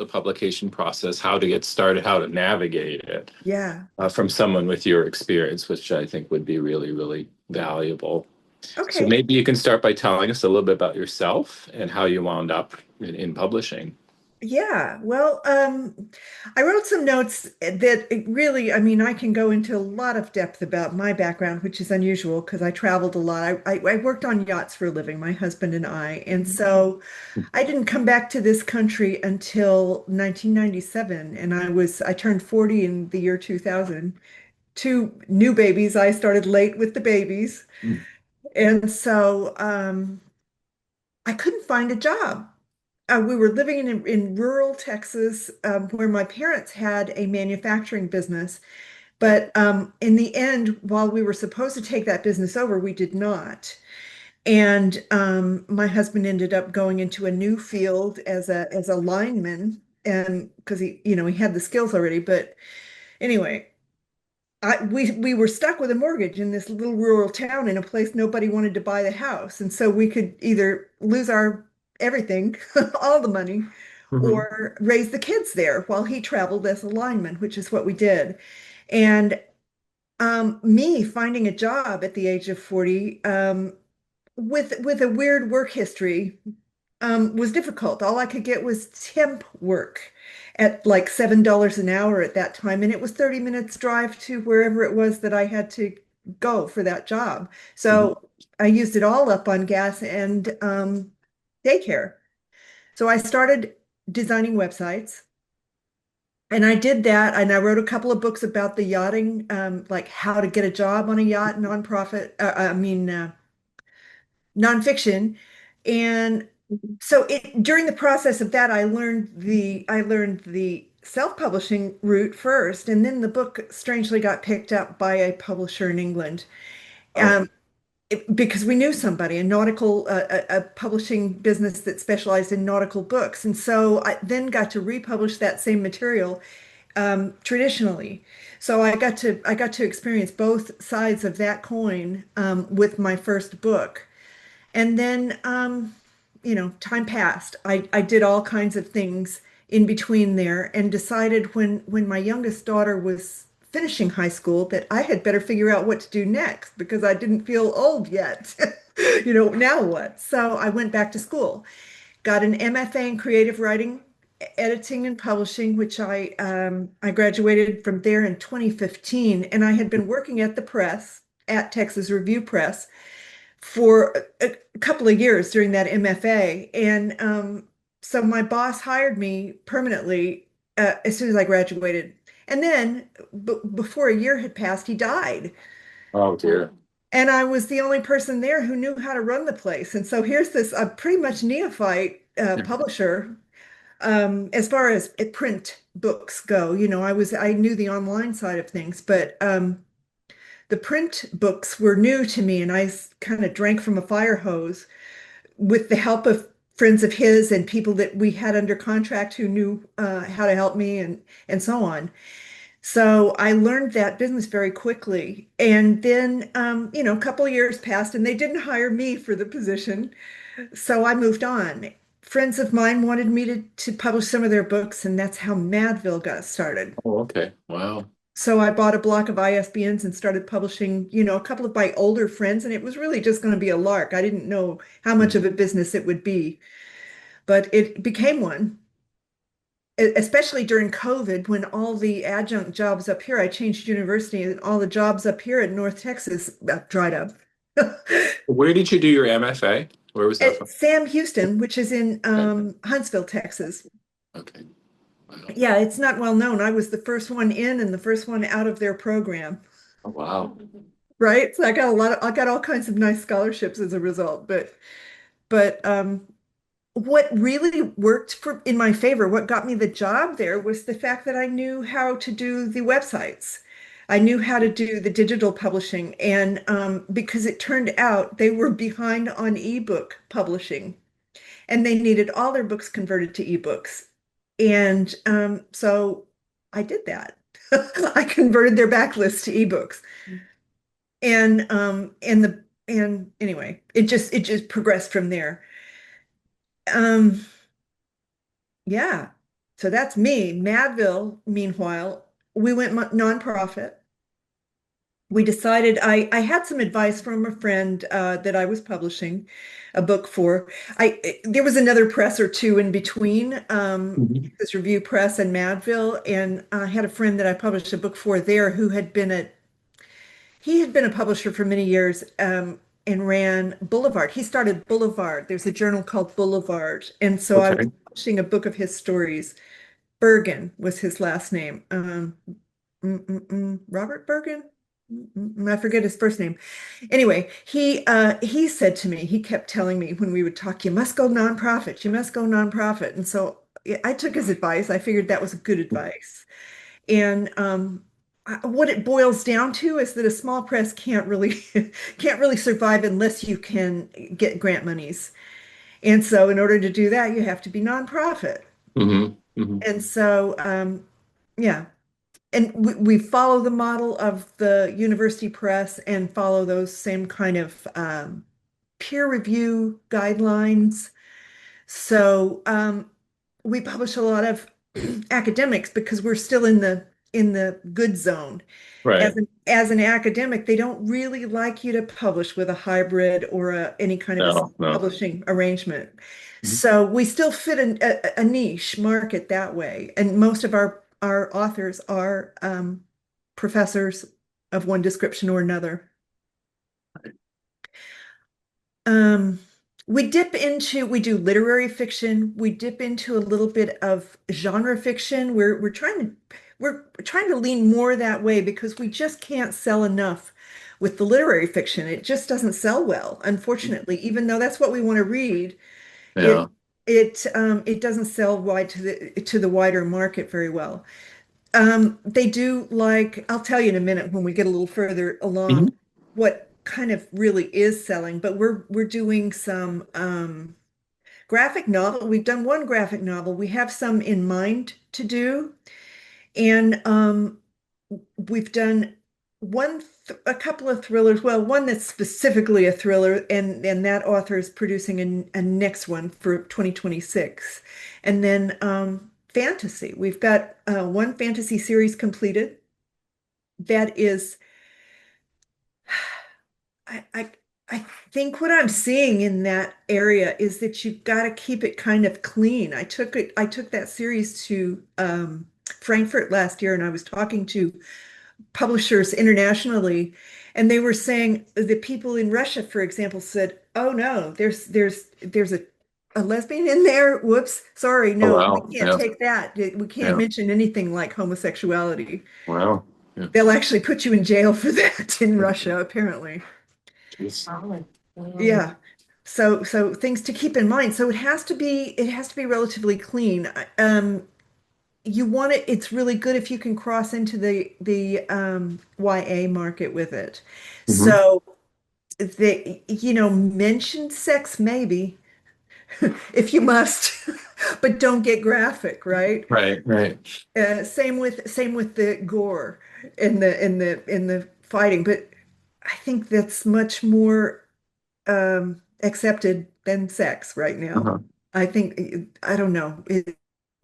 the publication process, how to get started, how to navigate it Yeah. from someone with your experience, which I think would be really, really valuable. So Okay. maybe you can start by telling us a little bit about yourself and how you wound up in publishing. Yeah, well, I wrote some notes that it really, I mean, I can go into a lot of depth about my background, which is unusual because I traveled a lot. I worked on yachts for a living, my husband and I. And so I didn't come back to this country until 1997. And I turned 40 in the year 2000. Two new babies. I started late with the babies. Mm. And so I couldn't find a job. We were living in rural Texas, where my parents had a manufacturing business. But in the end, while we were supposed to take that business over, we did not. And my husband ended up going into a new field as a lineman, and because he had the skills already. But anyway, we were stuck with a mortgage in this little rural town in a place nobody wanted to buy the house. And so we could either lose our everything, all the money, Mhm. or raise the kids there while he traveled as a lineman, which is what we did. And me finding a job at the age of 40, with a weird work history, was difficult. All I could get was temp work at like $7 an hour at that time, and it was 30 minutes drive to wherever it was that I had to go for that job. Mhm. So I used it all up on gas and daycare. So I started designing websites. And I did that, and I wrote a couple of books about the yachting, like how to get a job on a yacht, nonprofit, nonfiction. And so during the process of that, I learned the self-publishing route first, and then the book strangely got picked up by a publisher in England. Oh, Because we knew somebody, a publishing business that specialized in nautical books. And so I then got to republish that same material traditionally. So I got to experience both sides of that coin with my first book. And then, time passed. I did all kinds of things in between there and decided when my youngest daughter was finishing high school that I had better figure out what to do next because I didn't feel old yet. Now what? So I went back to school, got an MFA in creative writing, editing and publishing, which I graduated from there in 2015, and I had been working at the press at Texas Review Press for a couple of years during that MFA. And so my boss hired me permanently as soon as I graduated. And then before a year had passed, he died. oh dear. And I was the only person there who knew how to run the place. And so here's this pretty much neophyte publisher as far as print books go. I knew the online side of things, but the print books were new to me, and I kind of drank from a fire hose with the help of friends of his and people that we had under contract who knew how to help me and so on. So I learned that business very quickly. And then, a couple of years passed and they didn't hire me for the position. So I moved on. Friends of mine wanted me to publish some of their books, and that's how Madville got started. Oh, okay. Wow. So I bought a block of ISBNs and started publishing, a couple of my older friends, and it was really just going to be a lark. I didn't know how much of a business it would be, but it became one, especially during COVID when all the adjunct jobs up here, I changed university and all the jobs up here in North Texas dried up. Where did you do your MFA? Where was that At from? Sam Houston, which is in Okay. Huntsville, Texas. Okay. Wow. Yeah, it's not well known. I was the first one in and the first one out of their program. Oh, wow. Right? So I got all kinds of nice scholarships as a result. But what really worked in my favor, what got me the job there was the fact that I knew how to do the websites. I knew how to do the digital publishing, and because it turned out they were behind on ebook publishing, and they needed all their books converted to ebooks. And so I did that. I converted their backlist to ebooks. And anyway, it just progressed from there. Um, yeah. So that's me. Madville, meanwhile, we went nonprofit. We decided I had some advice from a friend that I was publishing a book for. There was another press or two in between, Mhm. this Review Press and Madville, and I had a friend that I published a book for there who had been a publisher for many years, and ran Boulevard. He started Boulevard. There's a journal called Boulevard, and so I was Okay. publishing a book of his stories. Bergen was his last name. Robert Bergen? I forget his first name. Anyway, he said to me, he kept telling me when we would talk, you must go nonprofit, you must go nonprofit. And so yeah, I took his advice. I figured that was good advice. And what it boils down to is that a small press can't really can't really survive unless you can get grant monies. And so in order to do that, you have to be nonprofit. Hmm. Hmm. And so yeah, and we follow the model of the university press and follow those same kind of peer review guidelines. So we publish a lot of academics because we're still in the good zone. Right. As an academic, they don't really like you to publish with a hybrid or any kind of a No, no. publishing arrangement. Mhm. So we still fit a niche market that way. And most of our authors are professors of one description or another. Um, we do literary fiction. We dip into a little bit of genre fiction. We're trying to lean more that way because we just can't sell enough with the literary fiction. It just doesn't sell well, unfortunately, even though that's what we want to read. Yeah. It doesn't sell wide to the wider market very well. They do like, I'll tell you in a minute when we get a little further along Mhm. what kind of really is selling, but we're doing some graphic novel. We've done one graphic novel. We have some in mind to do, and we've done a couple of thrillers. Well, one that's specifically a thriller, and that author is producing a next one for 2026. And then fantasy. We've got one fantasy series completed. That is, I I think what I'm seeing in that area is that you've got to keep it kind of clean. I took that series to Frankfurt last year, and I was talking to publishers internationally, and they were saying the people in Russia, for example, said, "Oh no, there's a lesbian in there. Whoops, sorry, Oh, no, we wow. can't Yeah. take that. We can't Yeah. mention anything like homosexuality. Wow. Yeah. They'll actually put you in jail for that in Russia, apparently." Jeez. Yeah. So things to keep in mind. So it has to be relatively clean. You want it, it's really good if you can cross into the YA market with it. Hmm. So mention sex maybe if you must, but don't get graphic, right? Right. Right. Same with the gore in the fighting, but I think that's much more accepted than sex right now. Uh-huh. I don't know. It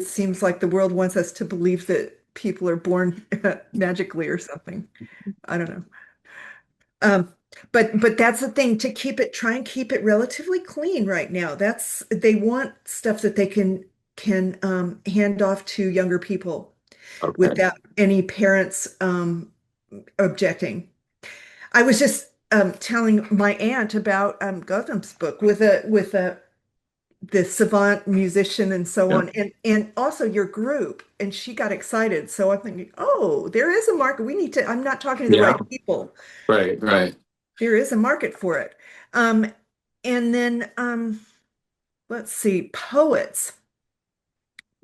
seems like the world wants us to believe that people are born magically or something. I don't know. Um, but that's the thing to try and keep it relatively clean right now. They want stuff that they can hand off to younger people Okay. without any parents objecting. I was just telling my aunt about Gautam's book with a the savant musician and so Yeah. on, and also your group, and she got excited. So I'm thinking, oh, there is a market. We need to. I'm not talking to the Yeah. right people. Right. Right. There is a market for it. Um, and then let's see, poets.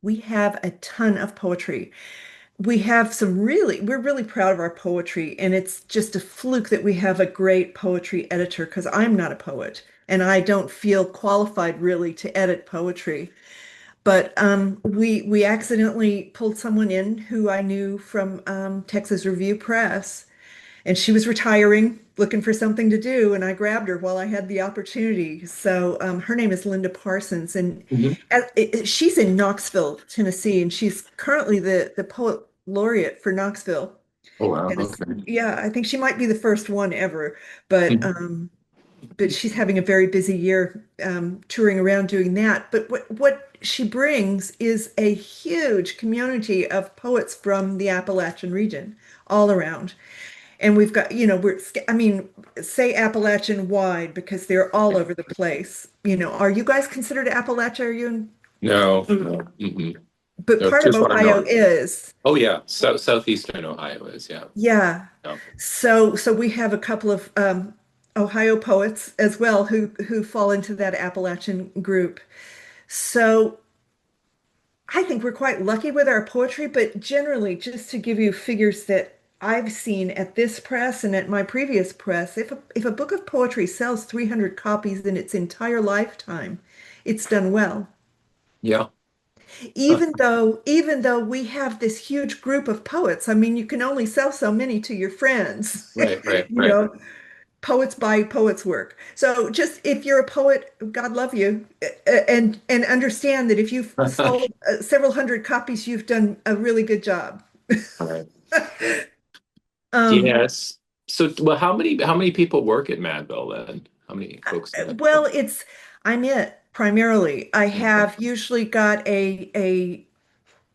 We have a ton of poetry. We're really proud of our poetry, and it's just a fluke that we have a great poetry editor because I'm not a poet and I don't feel qualified really to edit poetry. But we accidentally pulled someone in who I knew from Texas Review Press, and she was retiring looking for something to do, and I grabbed her while I had the opportunity. So her name is Linda Parsons, and Mhm. she's in Knoxville, Tennessee, and she's currently the poet laureate for Knoxville, Oh, wow. Tennessee. Okay. Yeah, I think she might be the first one ever, but Mhm. she's having a very busy year touring around doing that. But what she brings is a huge community of poets from the Appalachian region all around. And we've got, I mean, say Appalachian wide because they're all over the place. Are you guys considered Appalachia? Are you in, No, no. but No, part of too far Ohio north. is. Oh, yeah. Southeastern Ohio is, yeah. Yeah. Yeah. So we have a couple of Ohio poets as well who fall into that Appalachian group. So I think we're quite lucky with our poetry, but generally, just to give you figures that I've seen at this press and at my previous press, if a book of poetry sells 300 copies in its entire lifetime, it's done well. Yeah. Huh. Even though we have this huge group of poets, I mean, you can only sell so many to your friends. Right, right, You right. know, poets buy poets' work. So just if you're a poet, God love you, and understand that if you've sold several hundred copies, you've done a really good job. All right. Um, Yes. So, well, how many people work at Madville then? How many folks in that? well, I'm it primarily. I Okay. have usually got a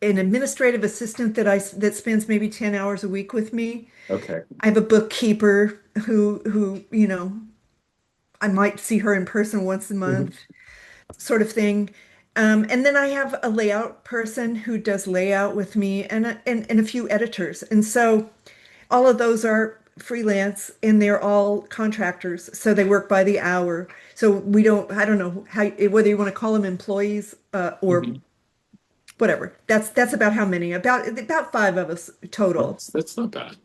an administrative assistant that spends maybe 10 hours a week with me. Okay. I have a bookkeeper who, I might see her in person once a Mhm. month, sort of thing. And then I have a layout person who does layout with me and a few editors. And so all of those are freelance and they're all contractors. So they work by the hour. So I don't know whether you want to call them employees or Mhm. whatever. That's about how many, about five of us total. That's not bad.